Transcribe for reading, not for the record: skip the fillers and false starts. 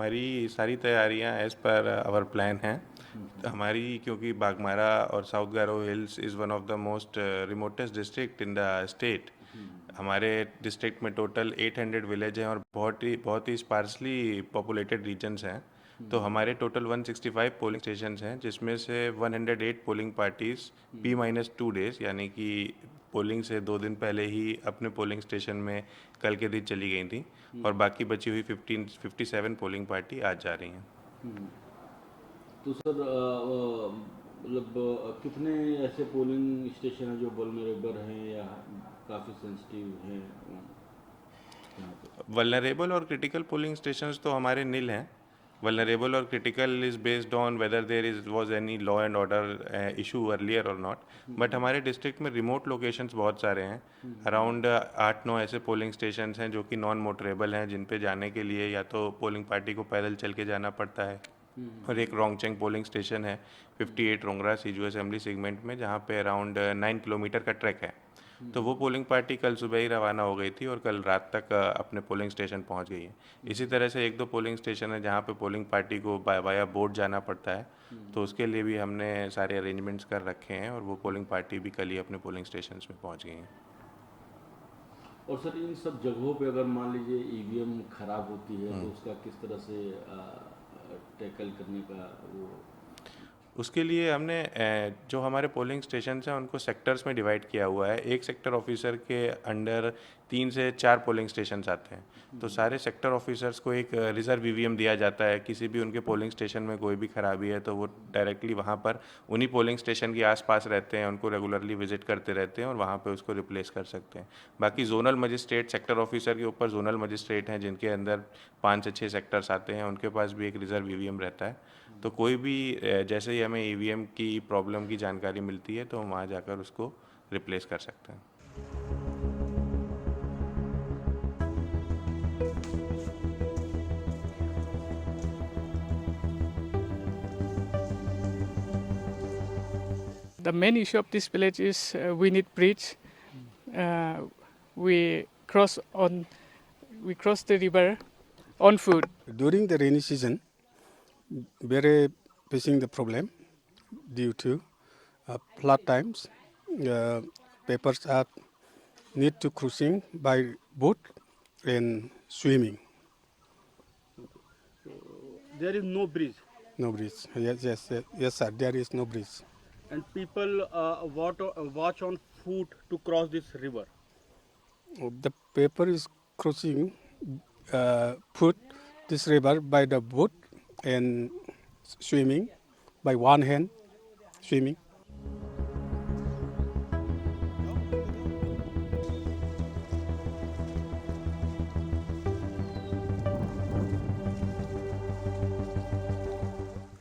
हमारी सारी तैयारियां एज़ पर आवर प्लान हैं। हमारी क्योंकि बागमारा और south Garo hills is one of the most remotest district in the state. हमारे डिस्ट्रिक्ट में टोटल 800 विलेज हैं और बहुत ही स्पार्सली पॉपुलेटेड रीजन्स हैं। तो हमारे टोटल 165 पोलिंग स्टेशंस हैं, जिसमें से 108 पोलिंग पार्टीज़ P-2 डेज़ यानी कि पोलिंग से 2 दिन पहले ही अपने पोलिंग स्टेशन में कल के दिन चली गई थी, और बाकी बची हुई 57 पोलिंग पार्टी आज जा रही हैं। तो सर मतलब कितने ऐसे पोलिंग स्टेशन हैं जो वल्नरेबल हैं या काफ़ी सेंसिटिव हैं यहाँ पे? वल्नरेबल और क्रिटिकल पोलिंग स्टेशंस तो हमारे नील हैं। वल्नरेबल और critical is based on whether there is was any law and order issue earlier और नॉट। बट हमारे डिस्ट्रिक्ट में रिमोट लोकेशंस बहुत सारे हैं। अराउंड 8-9 ऐसे पोलिंग स्टेशंस हैं जो कि नॉन मोटरेबल हैं, जिन पे जाने के लिए या तो पोलिंग पार्टी को पैदल चल के जाना पड़ता है, और एक रोंगचेंग पोलिंग स्टेशन है 58 रोंगरा सीजू असेंबली सेगमेंट में, जहाँ पे अराउंड 9 किलोमीटर का ट्रैक है। तो वो पोलिंग पार्टी कल सुबह ही रवाना हो गई थी और कल रात तक अपने पोलिंग स्टेशन पहुंच गई है। इसी तरह से 1-2 पोलिंग स्टेशन है जहाँ पे पोलिंग पार्टी को वाया बोट जाना पड़ता है, तो उसके लिए भी हमने सारे अरेंजमेंट्स कर रखे हैं और वो पोलिंग पार्टी भी कल ही अपने पोलिंग स्टेशन में पहुंच गई हैं। और सर इन सब जगहों पे अगर मान लीजिए ईवीएम खराब होती है तो उसका किस तरह से टैकल करने का वो? उसके लिए हमने जो हमारे पोलिंग स्टेशन हैं उनको सेक्टर्स में डिवाइड किया हुआ है। एक सेक्टर ऑफिसर के अंडर 3 से 4 पोलिंग स्टेशंस आते हैं, तो सारे सेक्टर ऑफिसर्स को एक रिजर्व ईवीएम दिया जाता है। किसी भी उनके पोलिंग स्टेशन में कोई भी खराबी है तो वो डायरेक्टली वहाँ पर उन्हीं पोलिंग स्टेशन के आसपास रहते हैं, उनको रेगुलरली विजिट करते रहते हैं और वहाँ पे उसको रिप्लेस कर सकते हैं। बाकी जोनल मजिस्ट्रेट, सेक्टर ऑफिसर के ऊपर जोनल मजिस्ट्रेट हैं जिनके अंदर 5 से 6 सेक्टर्स आते हैं, उनके पास भी एक रिजर्व ईवीएम रहता है। तो कोई भी जैसे ही हमें ईवीएम की प्रॉब्लम की जानकारी मिलती है तो हम वहाँ जाकर उसको रिप्लेस कर सकते हैं। The main issue of this village is we need bridge. We cross the river on foot. During the rainy season, very facing the problem due to flood times. Papers are need to crossing by boat and swimming. There is no bridge, No bridge. Yes, sir. There is no bridge. and people watch on foot to cross this river. The paper is crossing foot this river by the boat and swimming by one hand swimming.